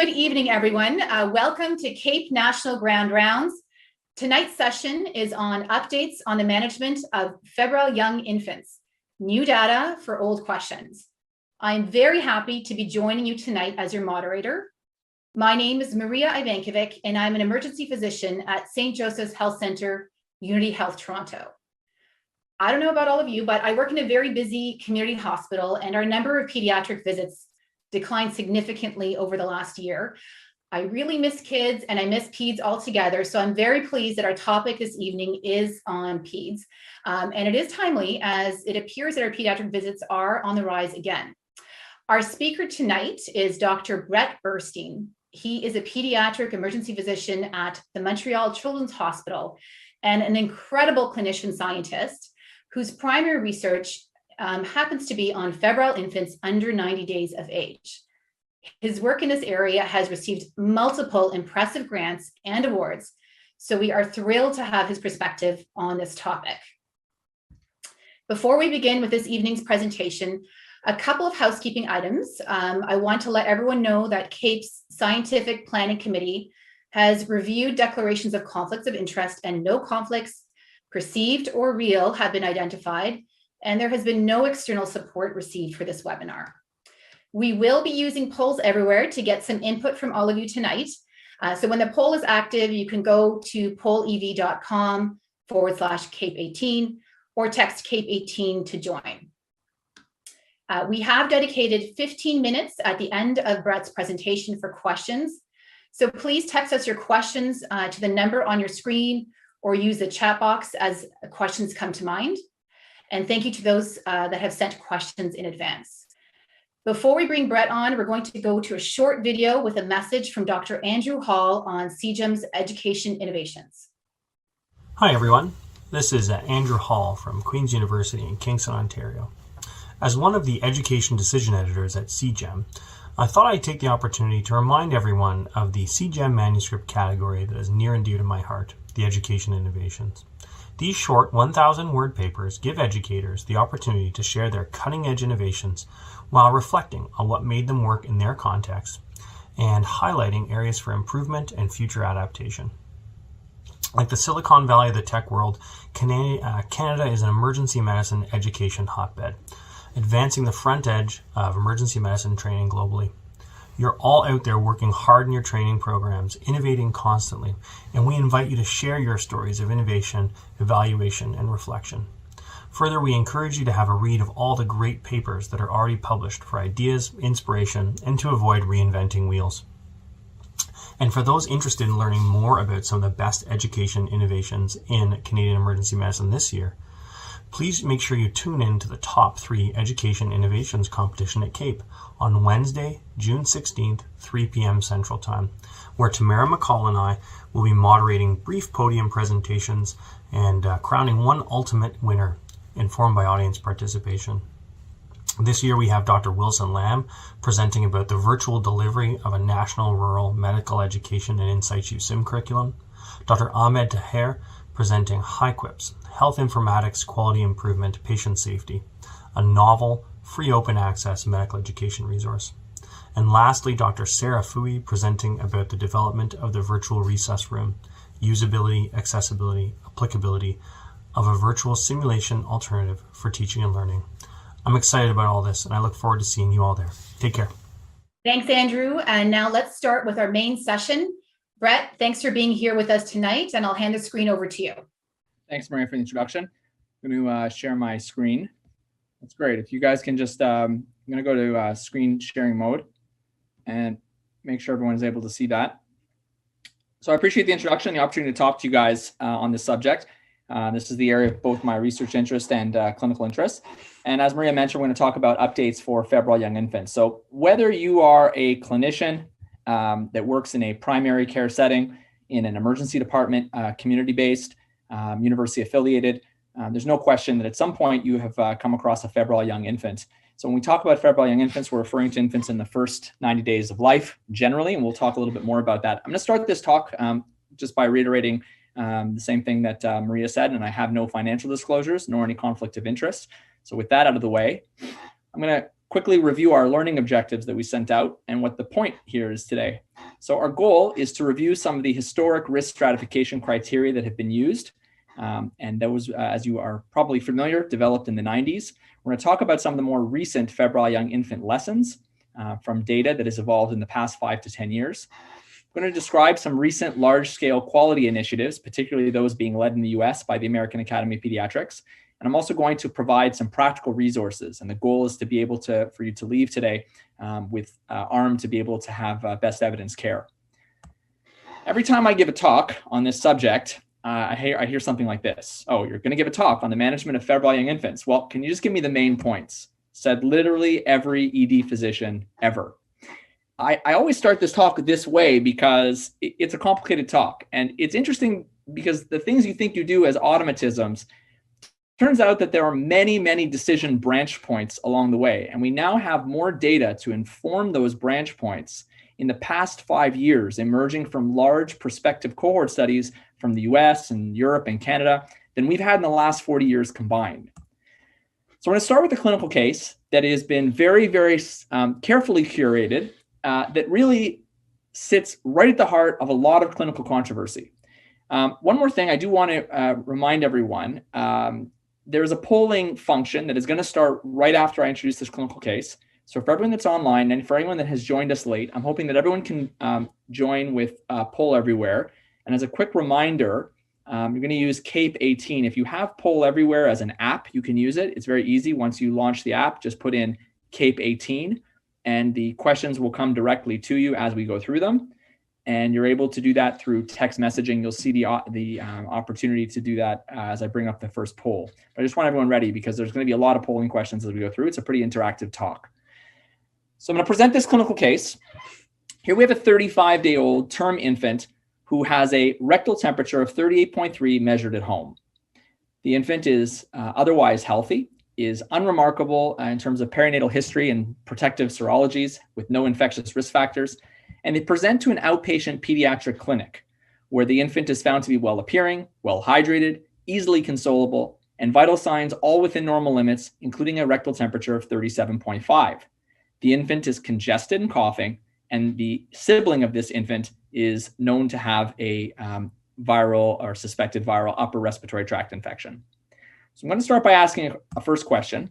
Good evening, everyone. Welcome to CAEP National Grand Rounds. Tonight's session is on updates on the management of febrile young infants, new data for old questions. I'm very happy to be joining you tonight as your moderator. My name is Maria Ivankovic, and I'm an emergency physician at St. Joseph's Health Centre, Unity Health Toronto. I don't know about all of you, but I work in a very busy community hospital, and our number of pediatric visits declined significantly over the last year. I really miss kids and I miss peds altogether. So I'm very pleased that our topic this evening is on peds. And it is timely as it appears that our pediatric visits are on the rise again. Our speaker tonight is Dr. Brett Burstein. He is a pediatric emergency physician at the Montreal Children's Hospital and an incredible clinician scientist whose primary research happens to be on febrile infants under 90 days of age. His work in this area has received multiple impressive grants and awards, so we are thrilled to have his perspective on this topic. Before we begin with this evening's presentation, a couple of housekeeping items. I want to let everyone know that CAEP's Scientific Planning Committee has reviewed declarations of conflicts of interest, and no conflicts, perceived or real, have been identified, and there has been no external support received for this webinar. We will be using polls everywhere to get some input from all of you tonight. So when the poll is active, you can go to pollev.com/CAEP18 or text CAEP18 to join. We have dedicated 15 minutes at the end of Brett's presentation for questions. So please text us your questions to the number on your screen or use the chat box as questions come to mind. And thank you to those that have sent questions in advance. Before we bring Brett on, we're going to go to a short video with a message from Dr. Andrew Hall on CGEM's education innovations. Hi everyone, this is Andrew Hall from Queen's University in Kingston, Ontario. As one of the education decision editors at CGEM, I thought I'd take the opportunity to remind everyone of the CGEM manuscript category that is near and dear to my heart, the education innovations. These short 1,000-word papers give educators the opportunity to share their cutting-edge innovations while reflecting on what made them work in their context and highlighting areas for improvement and future adaptation. Like the Silicon Valley of the tech world, Canada is an emergency medicine education hotbed, advancing the front edge of emergency medicine training globally. You're all out there working hard in your training programs, innovating constantly, and we invite you to share your stories of innovation, evaluation, and reflection. Further, we encourage you to have a read of all the great papers that are already published for ideas, inspiration, and to avoid reinventing wheels. And for those interested in learning more about some of the best education innovations in Canadian emergency medicine this year, please make sure you tune in to the Top 3 Education Innovations competition at CAEP on Wednesday, June 16th, 3 p.m. Central Time, where Tamara McCall and I will be moderating brief podium presentations and crowning one ultimate winner informed by audience participation. This year we have Dr. Wilson Lamb presenting about the virtual delivery of a national rural medical education and in situ sim curriculum, Dr. Ahmed Taher presenting HiQuips, Health Informatics Quality Improvement Patient Safety, a novel, free open access medical education resource. And lastly, Dr. Sarah Fui presenting about the development of the virtual resus room, usability, accessibility, applicability of a virtual simulation alternative for teaching and learning. I'm excited about all this and I look forward to seeing you all there. Take care. Thanks, Andrew. And now let's start with our main session. Brett, thanks for being here with us tonight, and I'll hand the screen over to you. Thanks, Maria, for the introduction. I'm going to share my screen. That's great. If you guys can just, I'm going to go to screen sharing mode and make sure everyone is able to see that. So I appreciate the introduction and the opportunity to talk to you guys on this subject. This is the area of both my research interest and clinical interest. And as Maria mentioned, we're going to talk about updates for febrile young infants. So whether you are a clinician that works in a primary care setting, in an emergency department, community-based, university affiliated, there's no question that at some point you have come across a febrile young infant. So when we talk about febrile young infants, we're referring to infants in the first 90 days of life generally, and we'll talk a little bit more about that. I'm going to start this talk just by reiterating the same thing that Maria said, and I have no financial disclosures nor any conflict of interest. So with that out of the way, I'm going to quickly review our learning objectives that we sent out and what the point here is today. So our goal is to review some of the historic risk stratification criteria that have been used. And those, as you are probably familiar, developed in the 90s. We're going to talk about some of the more recent febrile young infant lessons from data that has evolved in the past 5 to 10 years. I'm going to describe some recent large-scale quality initiatives, particularly those being led in the US by the American Academy of Pediatrics. And I'm also going to provide some practical resources. And the goal is to be able to, for you to leave today armed to be able to have best evidence care. Every time I give a talk on this subject, I hear something like this. Oh, you're going to give a talk on the management of febrile young infants. Well, can you just give me the main points? Said literally every ED physician ever. I always start this talk this way because it's a complicated talk. And it's interesting because the things you think you do as automatisms, turns out that there are many, many decision branch points along the way. And we now have more data to inform those branch points in the past 5 years, emerging from large prospective cohort studies from the US and Europe and Canada than we've had in the last 40 years combined. So I'm going to start with a clinical case that has been very, very carefully curated that really sits right at the heart of a lot of clinical controversy. One more thing I do want to remind everyone, there's a polling function that is going to start right after I introduce this clinical case. So for everyone that's online and for anyone that has joined us late, I'm hoping that everyone can join with Poll Everywhere. And as a quick reminder, you're going to use CAEP 18. If you have Poll Everywhere as an app, you can use it. It's very easy. Once you launch the app, just put in CAEP 18 and the questions will come directly to you as we go through them. And you're able to do that through text messaging. You'll see the opportunity to do that as I bring up the first poll. But I just want everyone ready because there's going to be a lot of polling questions as we go through. It's a pretty interactive talk. So I'm going to present this clinical case. Here we have a 35-day-old term infant who has a rectal temperature of 38.3 measured at home. The infant is otherwise healthy, is unremarkable in terms of perinatal history and protective serologies with no infectious risk factors. And they present to an outpatient pediatric clinic where the infant is found to be well appearing, well hydrated, easily consolable, and vital signs all within normal limits, including a rectal temperature of 37.5. The infant is congested and coughing, and the sibling of this infant is known to have a viral or suspected viral upper respiratory tract infection. So I'm going to start by asking a first question.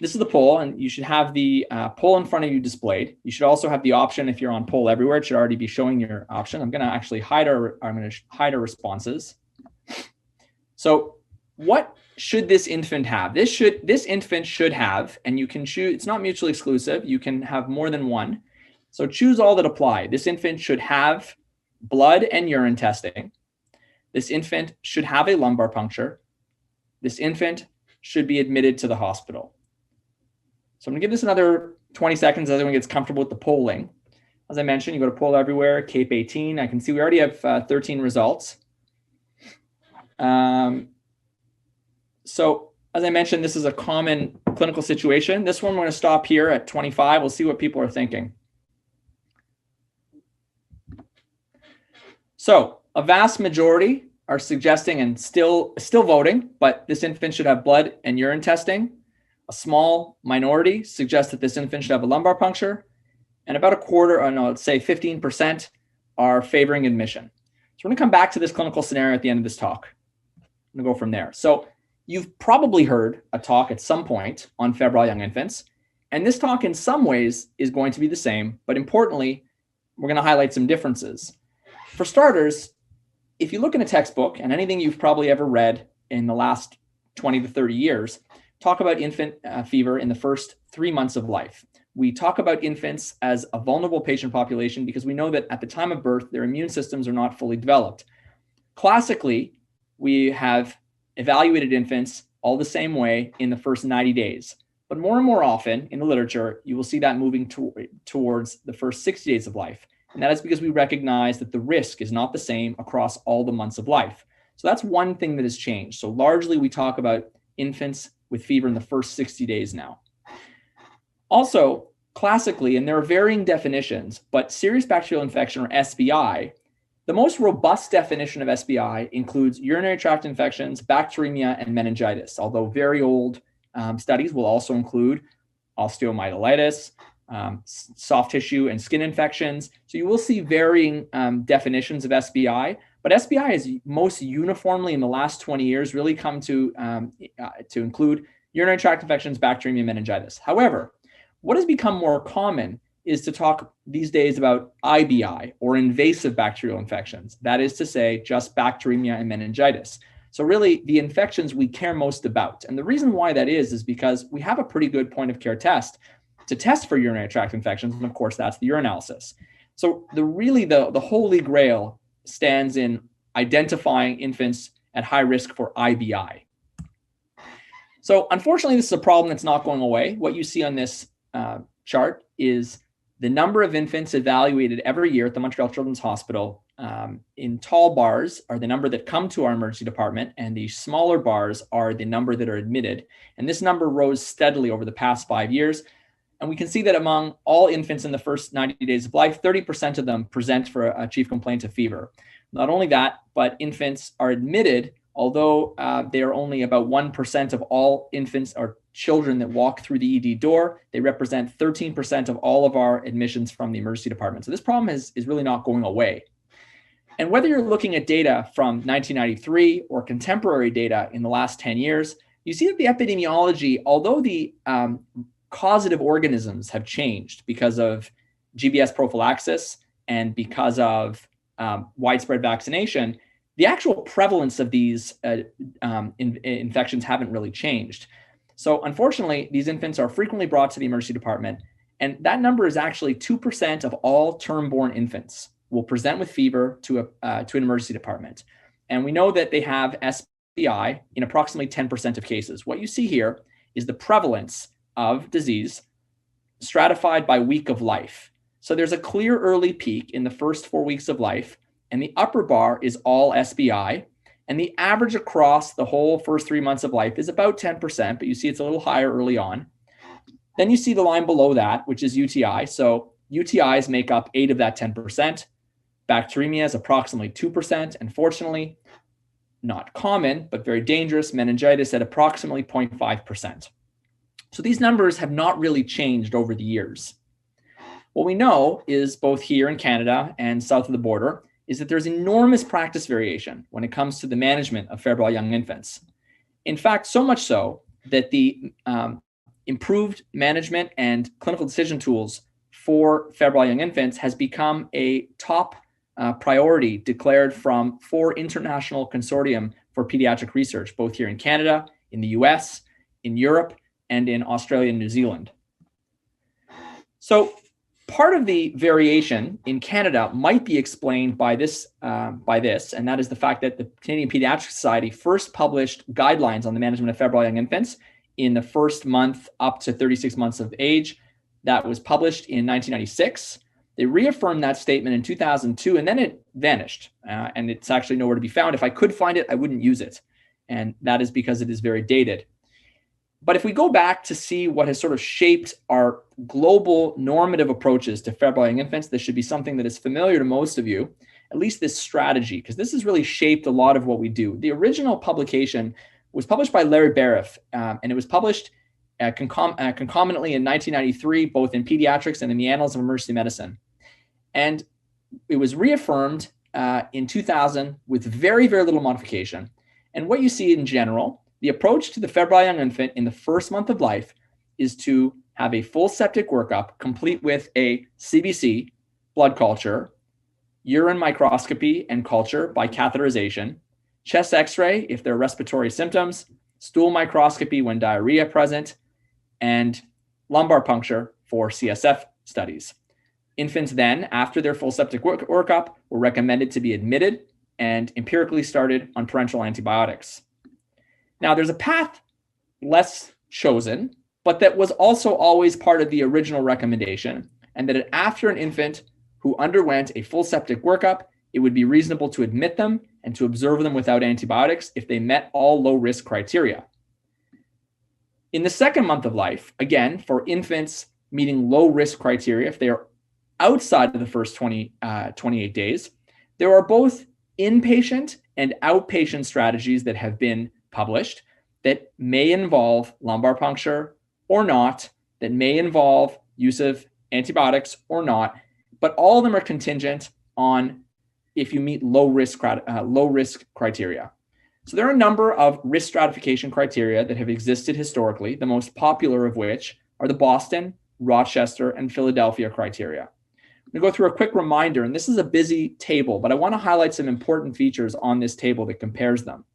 This is the poll, and you should have the poll in front of you displayed. You should also have the option, if you're on Poll Everywhere, it should already be showing your option. I'm going to actually hide our responses. So what should this infant have? This infant should have, and you can choose, it's not mutually exclusive. You can have more than one. So choose all that apply. This infant should have blood and urine testing. This infant should have a lumbar puncture. This infant should be admitted to the hospital. So I'm going to give this another 20 seconds as everyone gets comfortable with the polling. As I mentioned, you go to Poll Everywhere, CAEP 18. I can see we already have 13 results. So as I mentioned, this is a common clinical situation. This one, we're going to stop here at 25. We'll see what people are thinking. So a vast majority are suggesting and still voting, but this infant should have blood and urine testing. A small minority suggests that this infant should have a lumbar puncture, and about a quarter, or no, let's say 15%, are favoring admission. So we're going to come back to this clinical scenario at the end of this talk. I'm going to go from there. So you've probably heard a talk at some point on febrile young infants, and this talk in some ways is going to be the same, but importantly, we're going to highlight some differences. For starters, if you look in a textbook and anything you've probably ever read in the last 20 to 30 years, talk about infant fever in the first 3 months of life. We talk about infants as a vulnerable patient population because we know that at the time of birth, their immune systems are not fully developed. Classically, we have evaluated infants all the same way in the first 90 days. But more and more often in the literature, you will see that moving towards the first 60 days of life. And that is because we recognize that the risk is not the same across all the months of life. So that's one thing that has changed. So largely we talk about infants with fever in the first 60 days now. Also, classically, and there are varying definitions, but serious bacterial infection, or SBI, the most robust definition of SBI includes urinary tract infections, bacteremia, and meningitis, although very old studies will also include osteomyelitis, soft tissue and skin infections. So you will see varying definitions of SBI, but SBI has most uniformly in the last 20 years really come to include urinary tract infections, bacteremia, meningitis. However, what has become more common is to talk these days about IBI, or invasive bacterial infections. That is to say, just bacteremia and meningitis. So really the infections we care most about. And the reason why that is because we have a pretty good point of care test to test for urinary tract infections. And of course, that's the urinalysis. So the holy grail stands in identifying infants at high risk for IBI. So unfortunately, this is a problem that's not going away. What you see on this chart is the number of infants evaluated every year at the Montreal Children's Hospital. In tall bars are the number that come to our emergency department, and the smaller bars are the number that are admitted. And this number rose steadily over the past 5 years. And we can see that among all infants in the first 90 days of life, 30% of them present for a chief complaint of fever. Not only that, but infants are admitted, although they are only about 1% of all infants or children that walk through the ED door. They represent 13% of all of our admissions from the emergency department. So this problem is really not going away. And whether you're looking at data from 1993 or contemporary data in the last 10 years, you see that the epidemiology, although the causative organisms have changed because of GBS prophylaxis and because of widespread vaccination, the actual prevalence of these infections haven't really changed. So unfortunately, these infants are frequently brought to the emergency department, and that number is actually 2% of all term-born infants will present with fever to an emergency department. And we know that they have SBI in approximately 10% of cases. What you see here is the prevalence of disease stratified by week of life. So there's a clear early peak in the first 4 weeks of life, and the upper bar is all SBI. And the average across the whole first 3 months of life is about 10%, but you see it's a little higher early on. Then you see the line below that, which is UTI. So UTIs make up 8 of that 10%. Bacteremia is approximately 2%. And fortunately, not common, but very dangerous, meningitis at approximately 0.5%. So these numbers have not really changed over the years. What we know is both here in Canada and south of the border is that there's enormous practice variation when it comes to the management of febrile young infants. In fact, so much so that the improved management and clinical decision tools for febrile young infants has become a top priority declared from 4 international consortium for pediatric research, both here in Canada, in the US, in Europe, and in Australia and New Zealand. So part of the variation in Canada might be explained by this, and that is the fact that the Canadian Pediatric Society first published guidelines on the management of febrile young infants in the first month up to 36 months of age. That was published in 1996. They reaffirmed that statement in 2002, and then it vanished, and it's actually nowhere to be found. If I could find it, I wouldn't use it, and that is because it is very dated. But if we go back to see what has sort of shaped our global normative approaches to febrile young infants, this should be something that is familiar to most of you, at least this strategy, because this has really shaped a lot of what we do. The original publication was published by Larry Bariff, and it was published concomitantly in 1993, both in pediatrics and in the Annals of Emergency Medicine. And it was reaffirmed in 2000 with very, very little modification. And what you see in general, the approach to the febrile young infant in the first month of life is to have a full septic workup, complete with a CBC, blood culture, urine microscopy and culture by catheterization, chest x-ray if there are respiratory symptoms, stool microscopy when diarrhea present, and lumbar puncture for CSF studies. Infants then, after their full septic workup, were recommended to be admitted and empirically started on parenteral antibiotics. Now, there's a path less chosen, but that was also always part of the original recommendation, and that after an infant who underwent a full septic workup, it would be reasonable to admit them and to observe them without antibiotics if they met all low-risk criteria. In the second month of life, again, for infants meeting low-risk criteria, if they are outside of the first 28 days, there are both inpatient and outpatient strategies that have been published that may involve lumbar puncture or not, that may involve use of antibiotics or not, but all of them are contingent on if you meet low risk criteria. So there are a number of risk stratification criteria that have existed historically, the most popular of which are the Boston, Rochester, and Philadelphia criteria. I'm going to go through a quick reminder, and this is a busy table, but I want to highlight some important features on this table that compares them.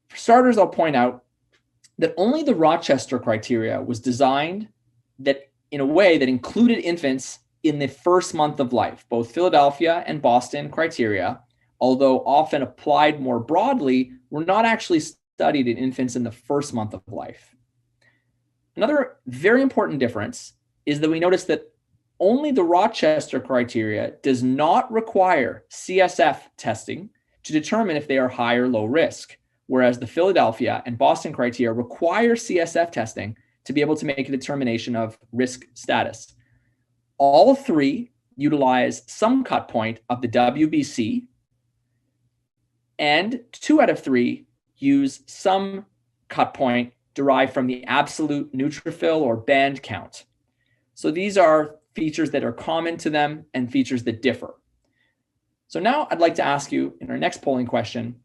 For starters, I'll point out that only the Rochester criteria was designed that in a way that included infants in the first month of life. Both Philadelphia and Boston criteria, although often applied more broadly, were not actually studied in infants in the first month of life. Another very important difference is that we notice that only the Rochester criteria does not require CSF testing to determine if they are high or low risk, whereas the Philadelphia and Boston criteria require CSF testing to be able to make a determination of risk status. All three utilize some cut point of the WBC, and 2 out of 3 use some cut point derived from the absolute neutrophil or band count. So these are features that are common to them and features that differ. So now I'd like to ask you in our next polling question,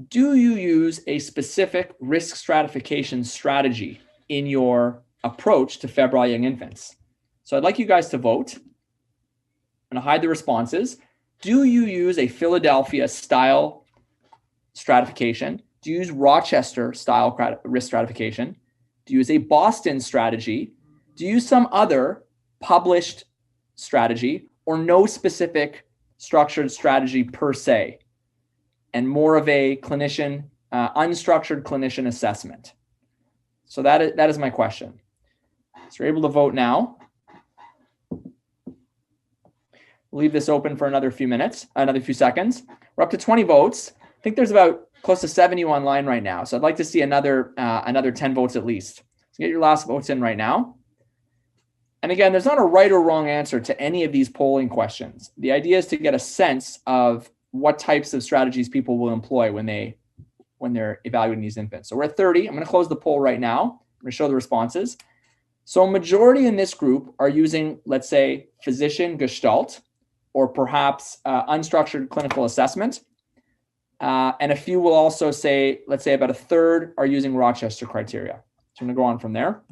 do you use a specific risk stratification strategy in your approach to febrile young infants? So I'd like you guys to vote. I'm going to hide the responses. Do you use a Philadelphia style stratification? Do you use Rochester style risk stratification? Do you use a Boston strategy? Do you use some other published strategy or no specific structured strategy per se, and more of a clinician, unstructured clinician assessment? So that is my question. So you're able to vote now. We'll leave this open for another few seconds. We're up to 20 votes. I think there's about close to 70 online right now. So I'd like to see another 10 votes at least. So get your last votes in right now. And again, there's not a right or wrong answer to any of these polling questions. The idea is to get a sense of what types of strategies people will employ when they're evaluating these infants. So we're at 30. I'm going to close the poll right now. I'm going to show the responses. So a majority in this group are using, let's say, physician gestalt, or perhaps unstructured clinical assessment. And a few will also say, let's say about a third are using Rochester criteria. So I'm going to go on from there.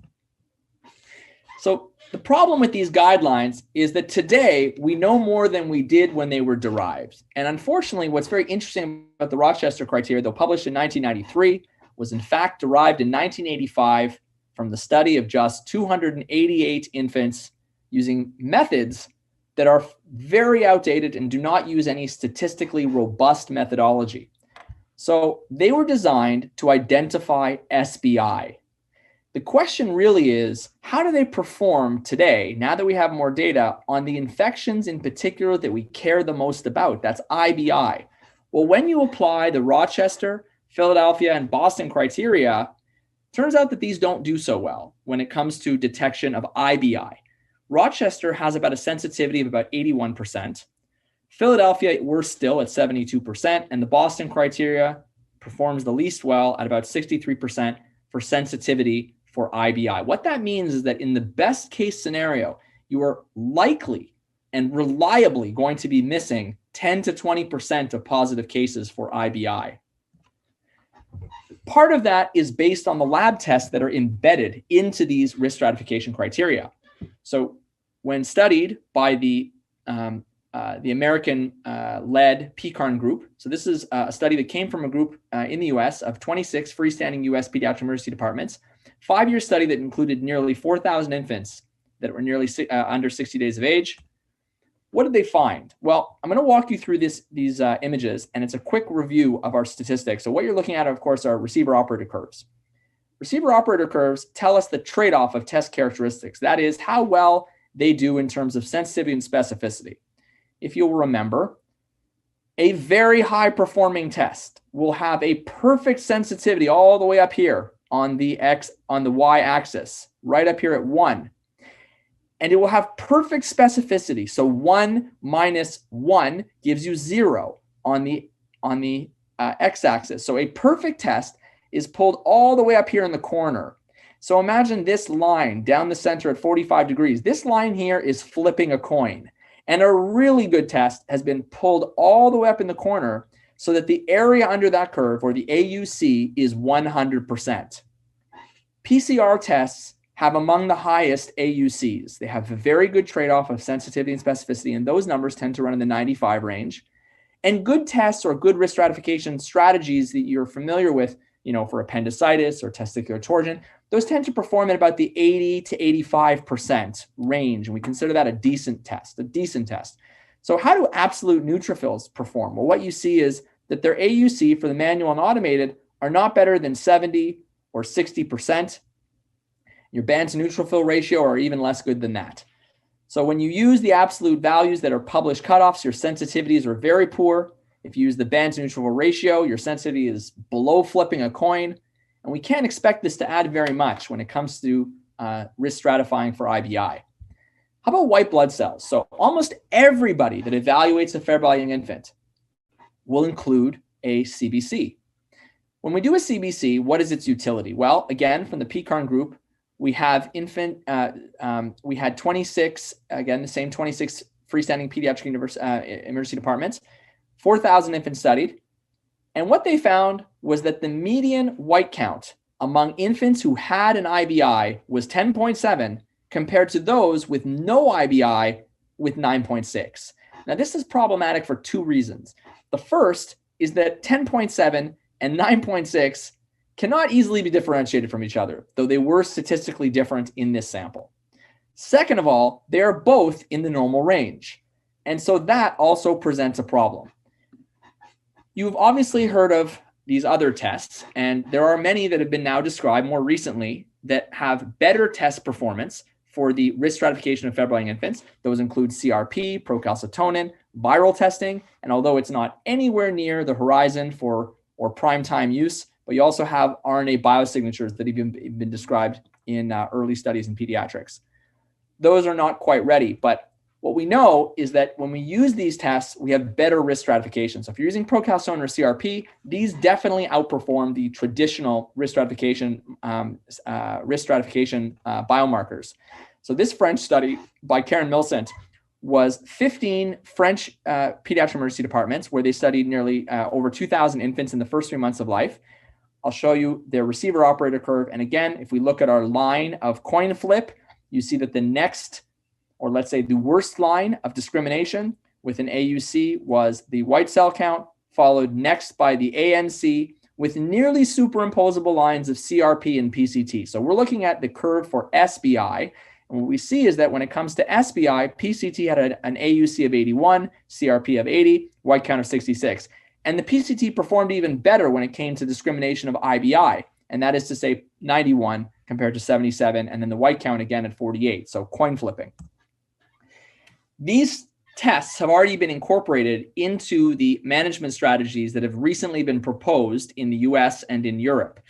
So the problem with these guidelines is that today we know more than we did when they were derived. And unfortunately, what's very interesting about the Rochester criteria, though published in 1993, was in fact derived in 1985 from the study of just 288 infants using methods that are very outdated and do not use any statistically robust methodology. So they were designed to identify SBI. The question really is, how do they perform today, now that we have more data, on the infections in particular that we care the most about? That's IBI. Well, when you apply the Rochester, Philadelphia, and Boston criteria, turns out that these don't do so well when it comes to detection of IBI. Rochester has about a sensitivity of about 81%. Philadelphia, we're still at 72%, and the Boston criteria performs the least well at about 63% for sensitivity for IBI. What that means is that in the best case scenario, you are likely and reliably going to be missing 10 to 20% of positive cases for IBI. Part of that is based on the lab tests that are embedded into these risk stratification criteria. So when studied by the American-led PCARN group, so this is a study that came from a group in the US of 26 freestanding US pediatric emergency departments, 5-year study that included nearly 4,000 infants that were nearly under 60 days of age. What did they find? Well, I'm going to walk you through these images, and it's a quick review of our statistics. So what you're looking at, of course, are receiver operator curves. Receiver operator curves tell us the trade-off of test characteristics. That is how well they do in terms of sensitivity and specificity. If you'll remember, a very high performing test will have a perfect sensitivity all the way up here on the y axis, right up here at 1. And it will have perfect specificity. So 1 minus 1 gives you 0 on the x axis. So a perfect test is pulled all the way up here in the corner. So imagine this line down the center at 45 degrees. This line here is flipping a coin. And a really good test has been pulled all the way up in the corner so that the area under that curve, or the AUC, is 100%. PCR tests have among the highest AUCs. They have a very good trade-off of sensitivity and specificity, and those numbers tend to run in the 95 range. And good tests or good risk stratification strategies that you're familiar with, for appendicitis or testicular torsion, those tend to perform at about the 80 to 85% range. And we consider that a decent test. So how do absolute neutrophils perform? Well, what you see is that their AUC for the manual and automated are not better than 70 or 60%. Your band to neutrophil ratio are even less good than that. So when you use the absolute values that are published cutoffs, your sensitivities are very poor. If you use the band to neutrophil ratio, your sensitivity is below flipping a coin. And we can't expect this to add very much when it comes to risk stratifying for IBI. How about white blood cells? So almost everybody that evaluates a febrile young infant will include a CBC. When we do a CBC, what is its utility? Well, again, from the PCARN group, we have we had 26, again, the same 26 freestanding pediatric emergency departments, 4,000 infants studied. And what they found was that the median white count among infants who had an IBI was 10.7 compared to those with no IBI with 9.6. Now, this is problematic for two reasons. The first is that 10.7 and 9.6 cannot easily be differentiated from each other, though they were statistically different in this sample. Second of all, they are both in the normal range. And so that also presents a problem. You've obviously heard of these other tests, and there are many that have been now described more recently that have better test performance for the risk stratification of febrile young infants. Those include CRP, procalcitonin, viral testing, and although it's not anywhere near the horizon or prime time use, but you also have RNA biosignatures that have been described in early studies in pediatrics. Those are not quite ready, but what we know is that when we use these tests, we have better risk stratification. So if you're using procalcitonin or CRP, these definitely outperform the traditional risk stratification biomarkers. So this French study by Karen Milcent was 15 French pediatric emergency departments where they studied nearly over 2,000 infants in the first 3 months of life. I'll show you their receiver operator curve. And again, if we look at our line of coin flip, you see that the next, or let's say the worst line of discrimination with an AUC was the white cell count, followed next by the ANC with nearly superimposable lines of CRP and PCT. So we're looking at the curve for SBI. And what we see is that when it comes to SBI, PCT had an AUC of 81, CRP of 80, white count of 66. And the PCT performed even better when it came to discrimination of IBI, and that is to say 91 compared to 77, and then the white count again at 48, so coin flipping. These tests have already been incorporated into the management strategies that have recently been proposed in the US and in Europe.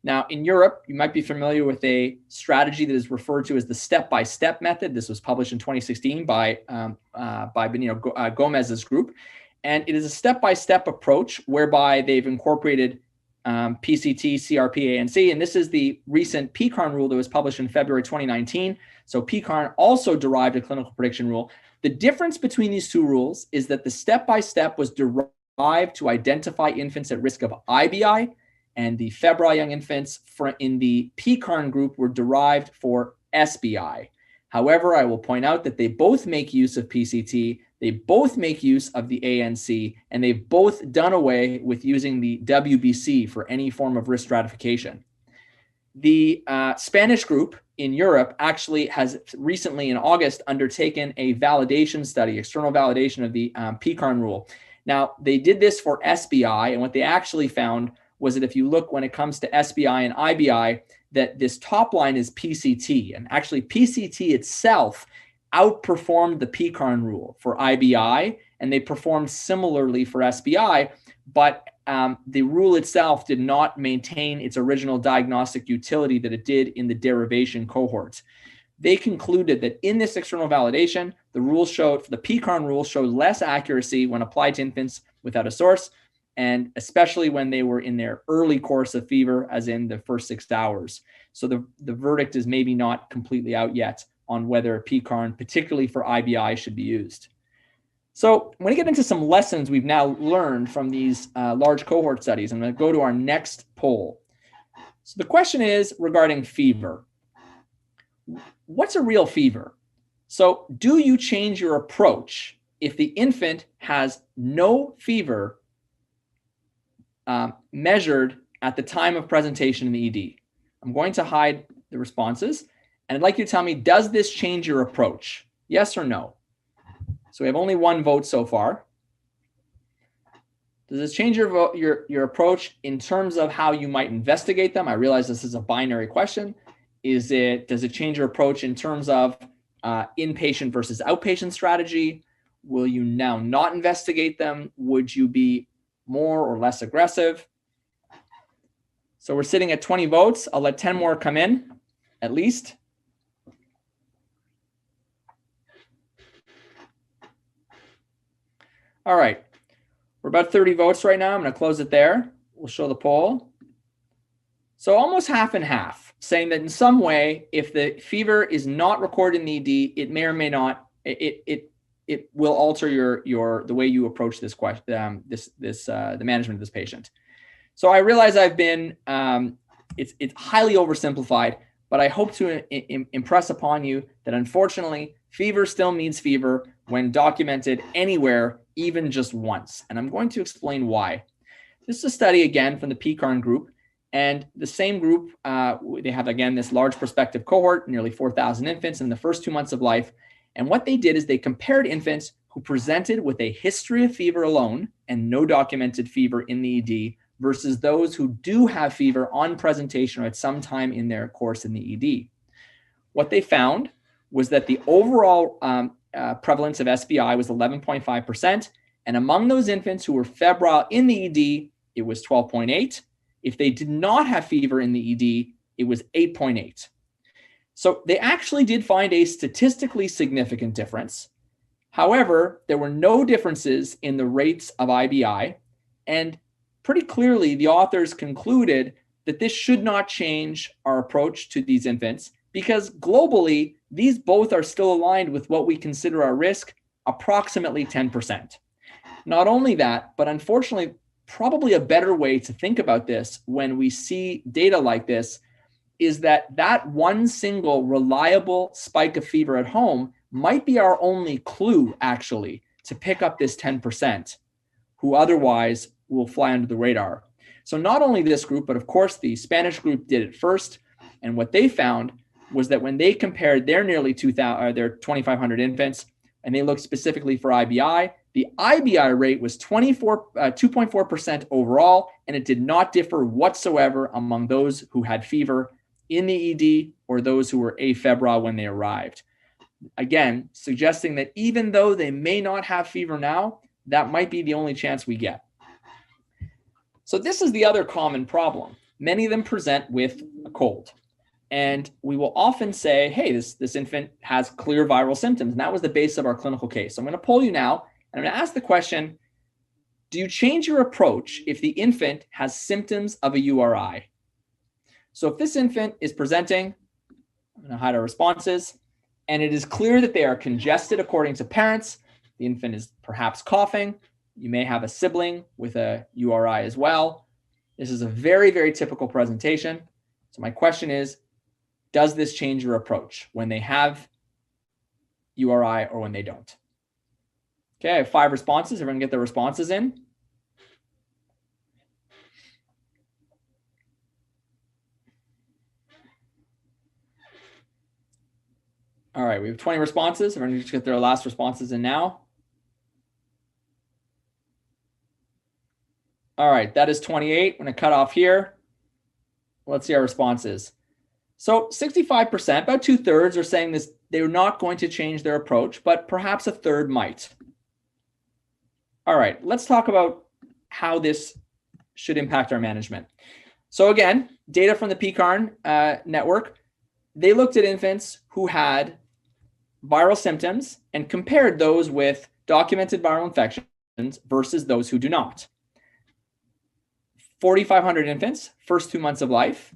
Now, in Europe, you might be familiar with a strategy that is referred to as the step-by-step method. This was published in 2016 by Benito Gomez's group. And it is a step-by-step approach whereby they've incorporated PCT, CRP, ANC. And this is the recent PCARN rule that was published in February 2019. So PCARN also derived a clinical prediction rule. The difference between these two rules is that the step-by-step was derived to identify infants at risk of IBI, and the febrile young infants in the PCARN group were derived for SBI. However, I will point out that they both make use of PCT, they both make use of the ANC, and they've both done away with using the WBC for any form of risk stratification. The Spanish group in Europe actually has recently in August undertaken a validation study, external validation of the PCARN rule. Now, they did this for SBI, and what they actually found was that if you look when it comes to SBI and IBI, that this top line is PCT, and actually PCT itself outperformed the PCARN rule for IBI, and they performed similarly for SBI, but the rule itself did not maintain its original diagnostic utility that it did in the derivation cohorts. They concluded that in this external validation, the PCARN rule showed less accuracy when applied to infants without a source, and especially when they were in their early course of fever, as in the first 6 hours. So the verdict is maybe not completely out yet on whether PCARN, particularly for IBI, should be used. So when we get into some lessons we've now learned from these large cohort studies, I'm going to go to our next poll. So the question is regarding fever. What's a real fever? So do you change your approach if the infant has no fever measured at the time of presentation in the ED? I'm going to hide the responses, and I'd like you to tell me, does this change your approach? Yes or no? So we have only one vote so far. Does this change your approach in terms of how you might investigate them? I realize this is a binary question. Does it change your approach in terms of inpatient versus outpatient strategy? Will you now not investigate them? Would you be more or less aggressive? So we're sitting at 20 votes. I'll let 10 more come in, at least. All right. We're about 30 votes right now. I'm going to close it there. We'll show the poll. So almost half and half, saying that in some way, if the fever is not recorded in the ED, it may or may not, it will alter the way you approach this question, the management of this patient. So I realize I've been, it's highly oversimplified, but I hope to impress upon you that unfortunately, fever still means fever when documented anywhere, even just once. And I'm going to explain why. This is a study, again, from the PCARN group. And the same group, they have, again, this large prospective cohort, nearly 4,000 infants in the first 2 months of life. And what they did is they compared infants who presented with a history of fever alone and no documented fever in the ED versus those who do have fever on presentation or at some time in their course in the ED. What they found was that the overall prevalence of SBI was 11.5%. And among those infants who were febrile in the ED, it was 12.8. If they did not have fever in the ED, it was 8.8. So they actually did find a statistically significant difference. However, there were no differences in the rates of IBI. And pretty clearly, the authors concluded that this should not change our approach to these infants because globally, these both are still aligned with what we consider our risk, approximately 10%. Not only that, but unfortunately, probably a better way to think about this when we see data like this is that one single reliable spike of fever at home might be our only clue, actually, to pick up this 10% who otherwise will fly under the radar. So not only this group, but of course the Spanish group did it first. And what they found was that when they compared their nearly 2,500 infants, and they looked specifically for IBI, the IBI rate was 2.4% overall, and it did not differ whatsoever among those who had fever in the ED or those who were afebrile when they arrived. Again, suggesting that even though they may not have fever now, that might be the only chance we get. So this is the other common problem. Many of them present with a cold. And we will often say, hey, this infant has clear viral symptoms. And that was the base of our clinical case. So I'm going to poll you now, and I'm going to ask the question, do you change your approach if the infant has symptoms of a URI? So if this infant is presenting, I'm going to hide our responses, and it is clear that they are congested according to parents, the infant is perhaps coughing, you may have a sibling with a URI as well. This is a very, very typical presentation. So my question is, does this change your approach when they have URI or when they don't? Okay, I have 5 responses. Everyone get their responses in. All right, we have 20 responses. Everyone just get their last responses in now. All right, that is 28. I'm going to cut off here. Let's see our responses. So 65%, about 2/3 are saying this, they're not going to change their approach, but perhaps a third might. All right, let's talk about how this should impact our management. So again, data from the PCARN network, they looked at infants who had viral symptoms and compared those with documented viral infections versus those who do not. 4,500 infants, first 2 months of life.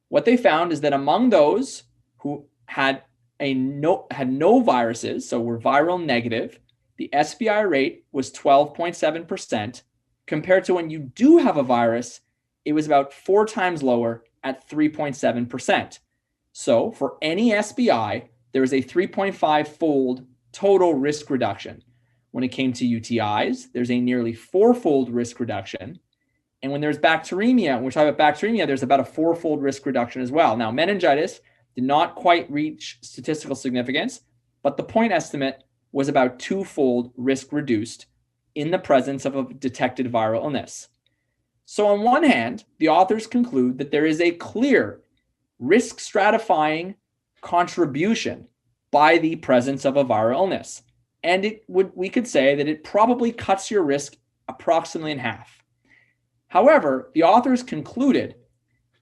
What they found is that among those who had no viruses, so were viral negative, the SBI rate was 12.7%, compared to when you do have a virus, it was about 4 times lower at 3.7%. So for any SBI, there was a 3.5-fold total risk reduction. When it came to UTIs, there's a nearly 4-fold risk reduction. And when there's bacteremia, when we're talking about bacteremia, there's about a 4-fold risk reduction as well. Now, meningitis did not quite reach statistical significance, but the point estimate was about 2-fold risk reduced in the presence of a detected viral illness. So on one hand, the authors conclude that there is a clear risk stratifying contribution by the presence of a viral illness. And we could say that it probably cuts your risk approximately in half. However, the authors concluded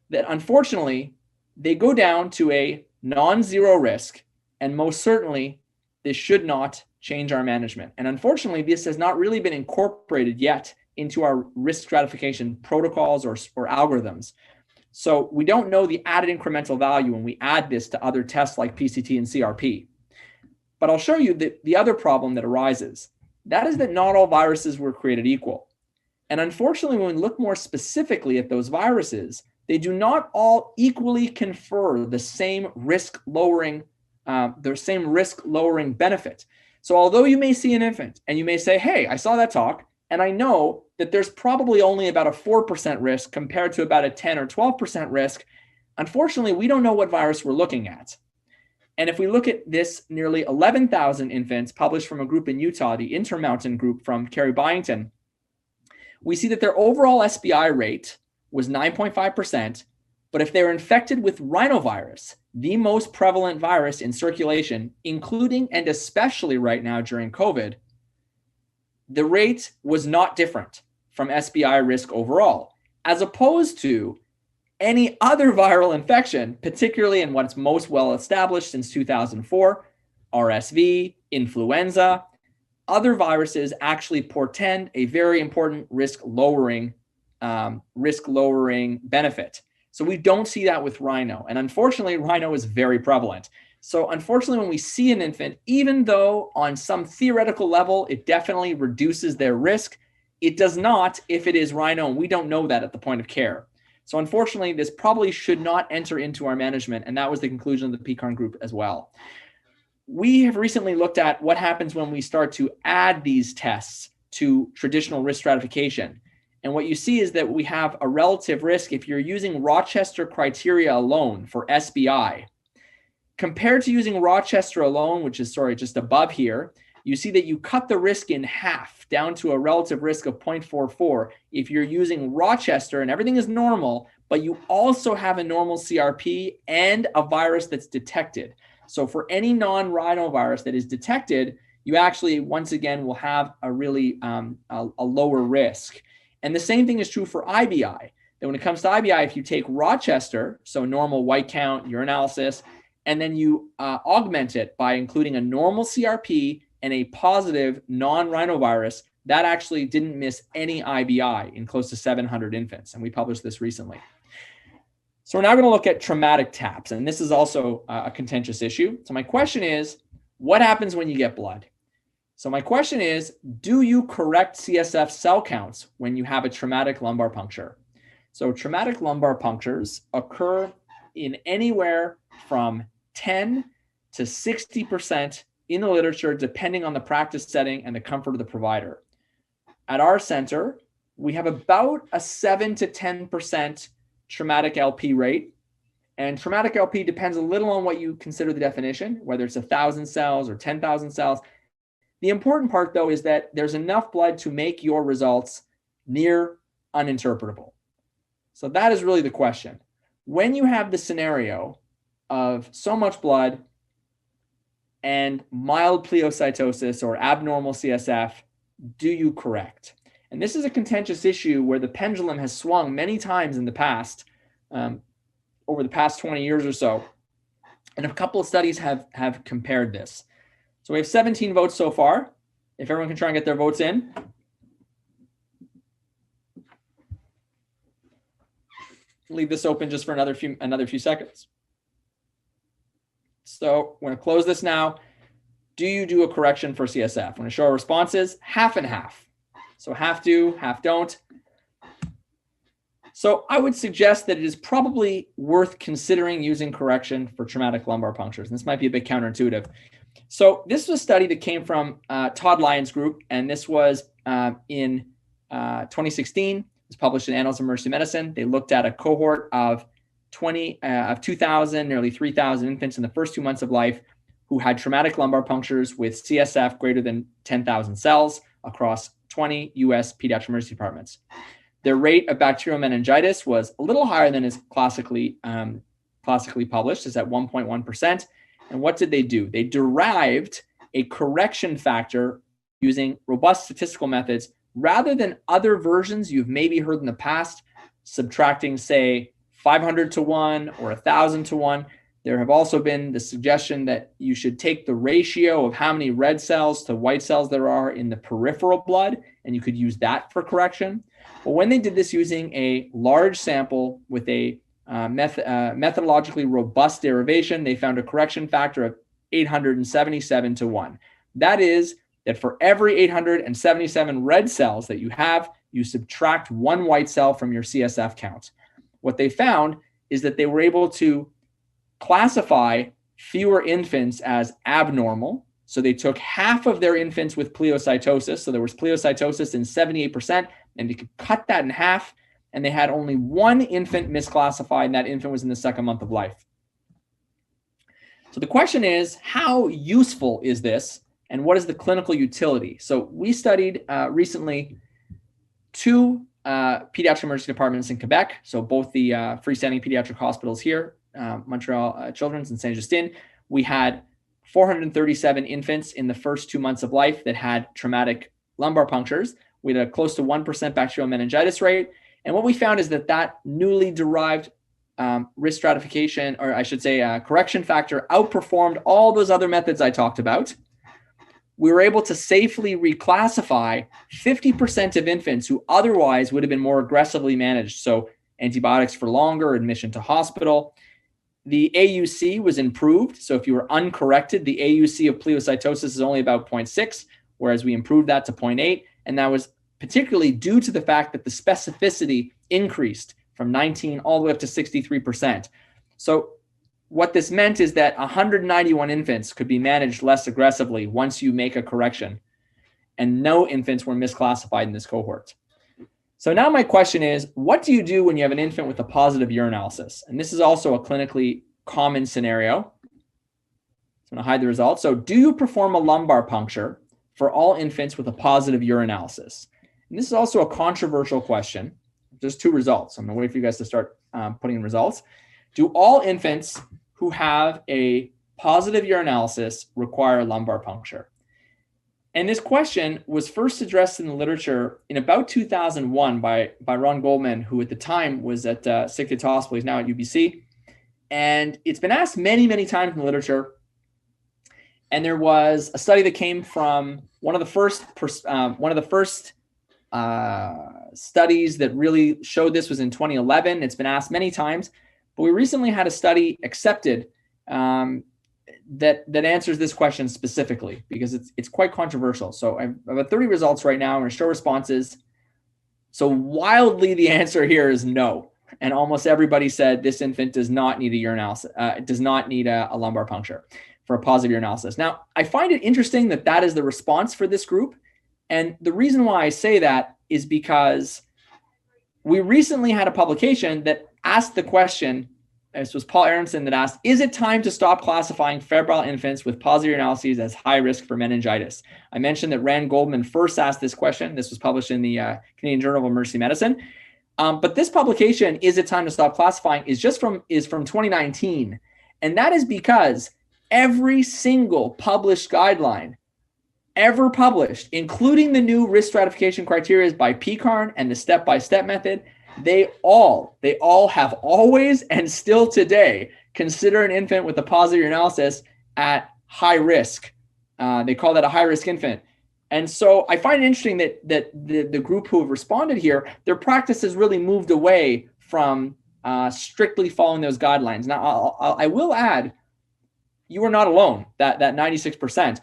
that unfortunately, they go down to a non-zero risk, and most certainly, this should not change our management. And unfortunately, this has not really been incorporated yet into our risk stratification protocols or algorithms. So we don't know the added incremental value when we add this to other tests like PCT and CRP. But I'll show you the other problem that arises. That is that not all viruses were created equal. And unfortunately, when we look more specifically at those viruses, they do not all equally confer the same risk lowering benefit. So although you may see an infant and you may say, hey, I saw that talk, and I know that there's probably only about a 4% risk compared to about a 10 or 12% risk, unfortunately, we don't know what virus we're looking at. And if we look at this nearly 11,000 infants published from a group in Utah, the Intermountain group from Kerry Byington, we see that their overall SBI rate was 9.5%, but if they were infected with rhinovirus, the most prevalent virus in circulation, including and especially right now during COVID, the rate was not different from SBI risk overall, as opposed to any other viral infection, particularly in what's most well established since 2004, RSV, influenza. Other viruses actually portend a very important risk lowering benefit. So we don't see that with rhino. And unfortunately, rhino is very prevalent. So unfortunately, when we see an infant, even though on some theoretical level, it definitely reduces their risk, it does not if it is rhino, and we don't know that at the point of care. So unfortunately, this probably should not enter into our management, and that was the conclusion of the PCARN group as well. We have recently looked at what happens when we start to add these tests to traditional risk stratification. And what you see is that we have a relative risk if you're using Rochester criteria alone for SBI. Compared to using Rochester alone, which is, just above here, you see that you cut the risk in half down to a relative risk of 0.44 if you're using Rochester and everything is normal, but you also have a normal CRP and a virus that's detected. So for any non-rhinovirus that is detected, you actually, once again, will have a really a lower risk. And the same thing is true for IBI. That when it comes to IBI, if you take Rochester, so normal white count, urinalysis, and then you augment it by including a normal CRP and a positive non-rhinovirus, that actually didn't miss any IBI in close to 700 infants. And we published this recently. So we're now going to look at traumatic TAPs. And this is also a contentious issue. So my question is, what happens when you get blood? So my question is, do you correct CSF cell counts when you have a traumatic lumbar puncture? So traumatic lumbar punctures occur in anywhere from 10 to 60% in the literature, depending on the practice setting and the comfort of the provider. At our center, we have about a 7 to 10% traumatic LP rate. And traumatic LP depends a little on what you consider the definition, whether it's 1,000 cells or 10,000 cells. The important part, though, is that there's enough blood to make your results near uninterpretable. So that is really the question. When you have the scenario of so much blood and mild pleocytosis or abnormal CSF, do you correct? And this is a contentious issue where the pendulum has swung many times in the past, over the past 20 years or so. And a couple of studies have compared this. So we have 17 votes so far. If everyone can try and get their votes in. leave this open just for another few seconds. So we're going to close this now. Do you do a correction for CSF? I'm going to show our responses, half and half. So half do, half don't. So I would suggest that it is probably worth considering using correction for traumatic lumbar punctures. And this might be a bit counterintuitive. So this was a study that came from Todd Lyons' group, and this was in 2016. It was published in Annals of Emergency Medicine. They looked at a cohort of 2,000, nearly 3,000 infants in the first 2 months of life who had traumatic lumbar punctures with CSF greater than 10,000 cells across 20 U.S. pediatric emergency departments. Their rate of bacterial meningitis was a little higher than is classically published, is at 1.1%. And what did they do? They derived a correction factor using robust statistical methods rather than other versions you've maybe heard in the past, subtracting, say, 500 to 1 or 1,000 to 1. There have also been the suggestion that you should take the ratio of how many red cells to white cells there are in the peripheral blood, and you could use that for correction. But when they did this using a large sample with a methodologically robust derivation, they found a correction factor of 877 to 1. That is that for every 877 red cells that you have, you subtract one white cell from your CSF count. What they found is that they were able to classify fewer infants as abnormal. So they took half of their infants with pleocytosis. So there was pleocytosis in 78%, and they could cut that in half. And they had only one infant misclassified, and that infant was in the second month of life. So the question is, how useful is this, and what is the clinical utility? So we studied recently two pediatric emergency departments in Quebec. So both the freestanding pediatric hospitals here, Montreal Children's and Saint Justine. We had 437 infants in the first 2 months of life that had traumatic lumbar punctures. We had a close to 1% bacterial meningitis rate. And what we found is that newly derived risk stratification, or I should say correction factor, outperformed all those other methods I talked about. We were able to safely reclassify 50% of infants who otherwise would have been more aggressively managed. So antibiotics for longer, admission to hospital. The AUC was improved. So if you were uncorrected, the AUC of pleocytosis is only about 0.6, whereas we improved that to 0.8. And that was particularly due to the fact that the specificity increased from 19 all the way up to 63%. So what this meant is that 191 infants could be managed less aggressively once you make a correction, and no infants were misclassified in this cohort. So now my question is, what do you do when you have an infant with a positive urinalysis? And this is also a clinically common scenario. I'm going to hide the results. So do you perform a lumbar puncture for all infants with a positive urinalysis? And this is also a controversial question. There's two results. I'm going to wait for you guys to start putting in results. Do all infants who have a positive urinalysis require a lumbar puncture? And this question was first addressed in the literature in about 2001 by Ron Goldman, who at the time was at Sick Kids Hospital. He's now at UBC. And it's been asked many, many times in the literature. And there was a study that came from one of the first studies that really showed this was in 2011. It's been asked many times, but we recently had a study accepted that answers this question specifically because it's quite controversial. So I have about 30 results right now. I'm going to show responses. So wildly, the answer here is no. And almost everybody said this infant does not need a urinalysis, does not need a lumbar puncture for a positive urinalysis. Now, I find it interesting that is the response for this group. And the reason why I say that is because we recently had a publication that asked the question. This was Paul Aronson that asked, is it time to stop classifying febrile infants with positive urinalyses as high risk for meningitis? I mentioned that Rand Goldman first asked this question. This was published in the Canadian Journal of Emergency Medicine. But this publication, is it time to stop classifying, is from 2019. And that is because every single published guideline ever published, including the new risk stratification criteria by PCARN and the step-by-step method, they all have always and still today consider an infant with a positive urinalysis at high risk. They call that a high-risk infant. And so I find it interesting that the group who have responded here, their practice has really moved away from strictly following those guidelines. Now, I will add, you are not alone. That 96%.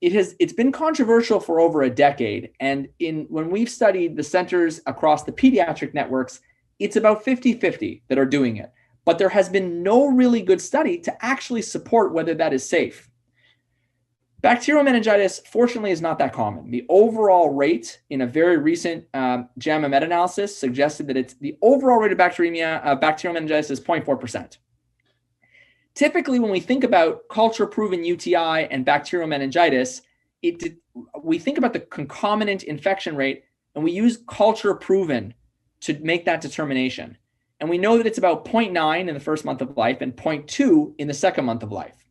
It's been controversial for over a decade. And when we've studied the centers across the pediatric networks, it's about 50-50 that are doing it. But there has been no really good study to actually support whether that is safe. Bacterial meningitis, fortunately, is not that common. The overall rate in a very recent JAMA meta-analysis suggested that the overall rate of bacterial meningitis is 0.4%. Typically, when we think about culture-proven UTI and bacterial meningitis, we think about the concomitant infection rate, and we use culture-proven to make that determination. And we know that it's about 0.9 in the first month of life and 0.2 in the second month of life.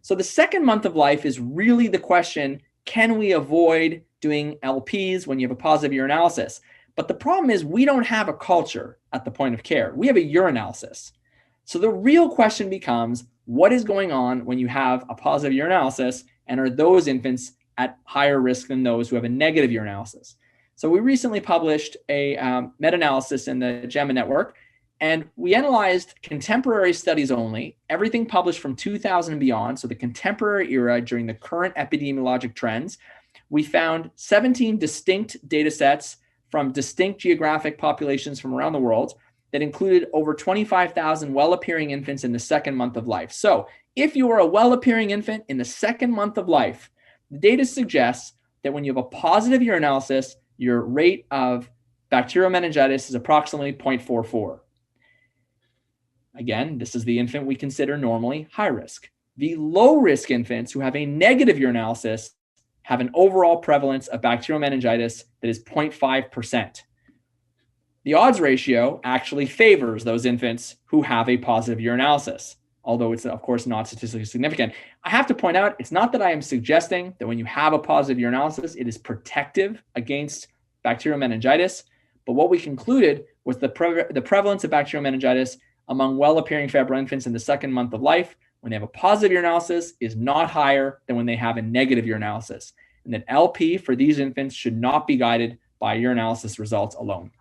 So the second month of life is really the question, can we avoid doing LPs when you have a positive urinalysis? But the problem is we don't have a culture at the point of care. We have a urinalysis. So the real question becomes, what is going on when you have a positive urinalysis, and are those infants at higher risk than those who have a negative urinalysis? So we recently published a meta-analysis in the JAMA network, and we analyzed contemporary studies only, everything published from 2000 and beyond, so the contemporary era during the current epidemiologic trends. We found 17 distinct data sets from distinct geographic populations from around the world that included over 25,000 well-appearing infants in the second month of life. So if you are a well-appearing infant in the second month of life, the data suggests that when you have a positive urinalysis, your rate of bacterial meningitis is approximately 0.44. Again, this is the infant we consider normally high risk. The low risk infants who have a negative urinalysis have an overall prevalence of bacterial meningitis that is 0.5%. The odds ratio actually favors those infants who have a positive urinalysis, although it's of course not statistically significant. I have to point out, it's not that I am suggesting that when you have a positive urinalysis, it is protective against bacterial meningitis, but what we concluded was the prevalence of bacterial meningitis among well-appearing febrile infants in the second month of life when they have a positive urinalysis is not higher than when they have a negative urinalysis, and that LP for these infants should not be guided by urinalysis results alone.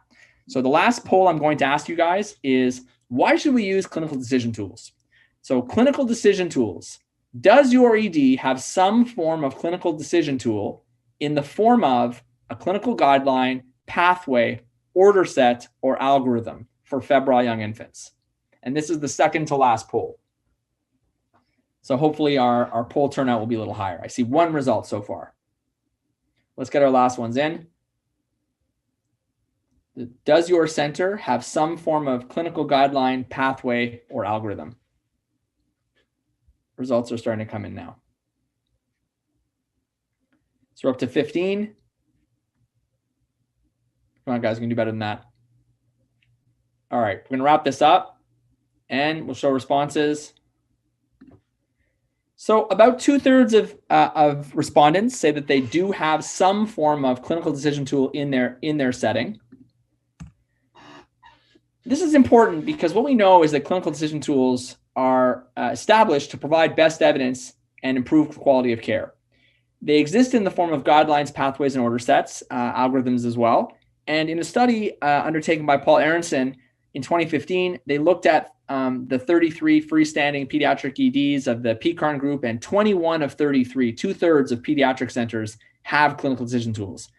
So the last poll I'm going to ask you guys is, why should we use clinical decision tools? So clinical decision tools. Does your ED have some form of clinical decision tool in the form of a clinical guideline, pathway, order set, or algorithm for febrile young infants? And this is the second to last poll. So hopefully our poll turnout will be a little higher. I see one result so far. Let's get our last ones in. Does your center have some form of clinical guideline, pathway, or algorithm? Results are starting to come in now. So we're up to 15. Come on, guys, we can do better than that. All right, we're going to wrap this up and we'll show responses. So about 2/3 of respondents say that they do have some form of clinical decision tool in their setting. This is important because what we know is that clinical decision tools are established to provide best evidence and improve quality of care. They exist in the form of guidelines, pathways, and order sets, algorithms as well. And in a study undertaken by Paul Aronson in 2015, they looked at the 33 freestanding pediatric EDs of the PCARN group, and 21 of 33, 2/3 of pediatric centers have clinical decision tools.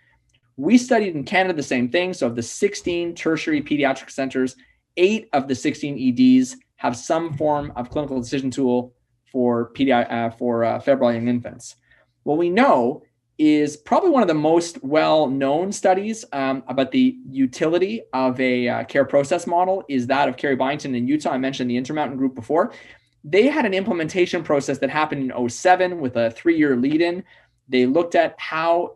We studied in Canada the same thing. So of the 16 tertiary pediatric centers, 8 of the 16 EDs have some form of clinical decision tool for febrile young infants. What we know is probably one of the most well-known studies about the utility of a care process model is that of Carey Byington in Utah. I mentioned the Intermountain group before. They had an implementation process that happened in 2007 with a 3-year lead-in. They looked at how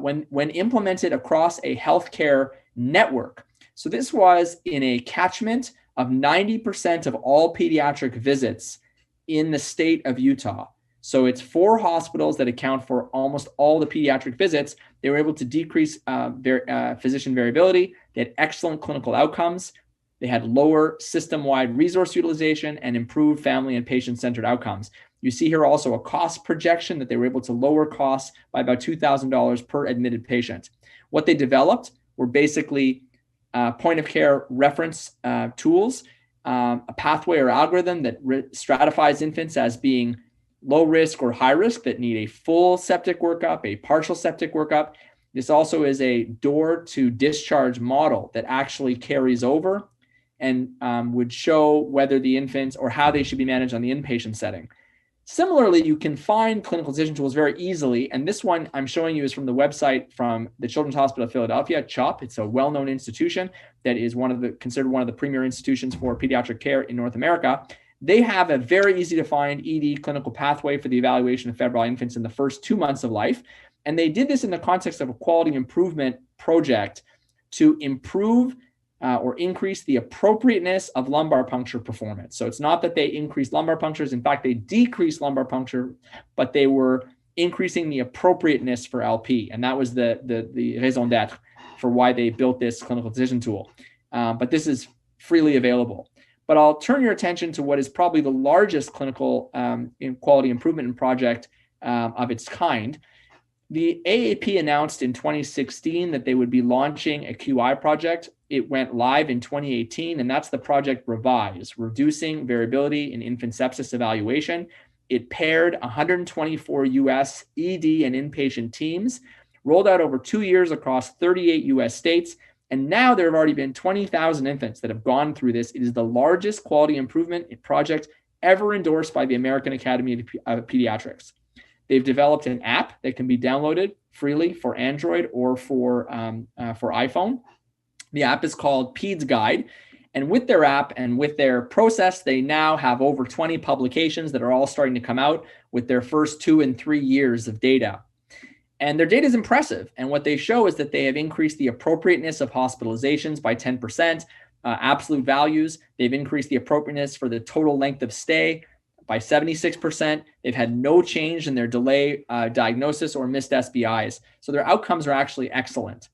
when implemented across a healthcare network. So this was in a catchment of 90% of all pediatric visits in the state of Utah. So it's 4 hospitals that account for almost all the pediatric visits. They were able to decrease physician variability. They had excellent clinical outcomes. They had lower system-wide resource utilization and improved family and patient-centered outcomes. You see here also a cost projection that they were able to lower costs by about $2,000 per admitted patient. What they developed were basically point of care reference tools, a pathway or algorithm that stratifies infants as being low risk or high risk that need a full septic workup, a partial septic workup. This also is a door to discharge model that actually carries over and would show whether the infants or how they should be managed on the inpatient setting. Similarly, you can find clinical decision tools very easily. And this one I'm showing you is from the website from the Children's Hospital of Philadelphia, CHOP. It's a well-known institution that is considered one of the premier institutions for pediatric care in North America. They have a very easy to find ED clinical pathway for the evaluation of febrile infants in the first 2 months of life. And they did this in the context of a quality improvement project to improve or increase the appropriateness of lumbar puncture performance. So it's not that they increased lumbar punctures. In fact, they decreased lumbar puncture, but they were increasing the appropriateness for LP. And that was the raison d'etre for why they built this clinical decision tool. But this is freely available. But I'll turn your attention to what is probably the largest clinical quality improvement project of its kind. The AAP announced in 2016 that they would be launching a QI project. It went live in 2018, and that's the project REVISE, Reducing Variability in Infant Sepsis Evaluation. It paired 124 US ED and inpatient teams, rolled out over 2 years across 38 US states, and now there have already been 20,000 infants that have gone through this. It is the largest quality improvement project ever endorsed by the American Academy of Pediatrics. They've developed an app that can be downloaded freely for Android or for iPhone. The app is called Peds Guide. And with their app and with their process, they now have over 20 publications that are all starting to come out with their first 2 and 3 years of data. And their data is impressive. And what they show is that they have increased the appropriateness of hospitalizations by 10%, absolute values. They've increased the appropriateness for the total length of stay by 76%. They've had no change in their delay diagnosis or missed SBIs. So their outcomes are actually excellent.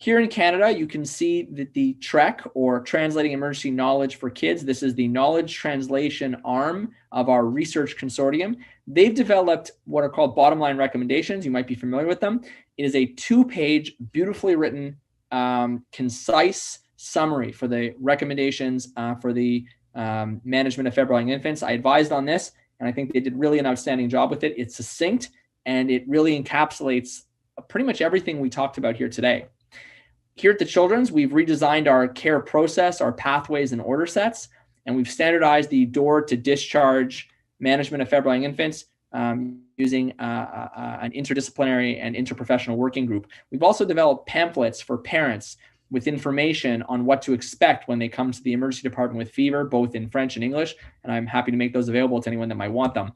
Here in Canada, you can see that the TREC, or Translating Emergency Knowledge for Kids, this is the knowledge translation arm of our research consortium. They've developed what are called bottom line recommendations. You might be familiar with them. It is a 2-page, beautifully written, concise summary for the recommendations for the management of febrile young infants. I advised on this, and I think they did really an outstanding job with it. It's succinct, and it really encapsulates pretty much everything we talked about here today. Here at the Children's, we've redesigned our care process, our pathways and order sets, and we've standardized the door to discharge management of febrile young infants using an interdisciplinary and interprofessional working group. We've also developed pamphlets for parents with information on what to expect when they come to the emergency department with fever, both in French and English, and I'm happy to make those available to anyone that might want them.